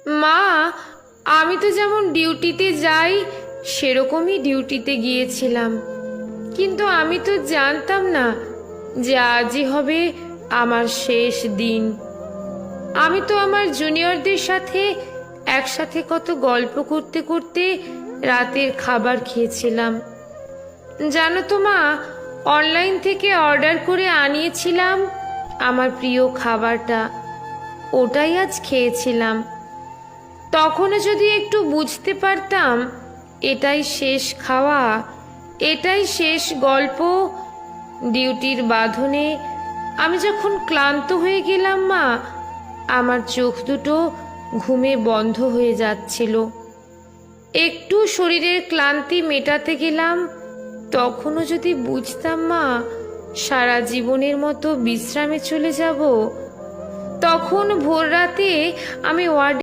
মা, আমি তো যেমন ডিউটিতে যাই সেরকমই ডিউটিতে গিয়েছিলাম, কিন্তু আমি তো জানতাম না যে আজই হবে আমার শেষ দিন। আমি তো আমার জুনিয়রদের সাথে একসাথে কত গল্প করতে করতে রাতের খাবার খেয়েছিলাম। জানো তো মা, অনলাইন থেকে অর্ডার করে আনিয়েছিলাম আমার প্রিয় খাবারটা, ওটাই আজ খেয়েছিলাম। তখনও যদি একটু বুঝতে পারতাম এটাই শেষ খাওয়া, এটাই শেষ গল্প। ডিউটির বাঁধনে আমি যখন ক্লান্ত হয়ে গেলাম মা, আমার চোখ দুটো ঘুমে বন্ধ হয়ে যাচ্ছিল। একটু শরীরের ক্লান্তি মেটাতে গেলাম, তখনও যদি বুঝতাম মা সারা জীবনের মতো বিশ্রামে চলে যাব, তখন ভোর রাতে আমি ওয়ার্ডে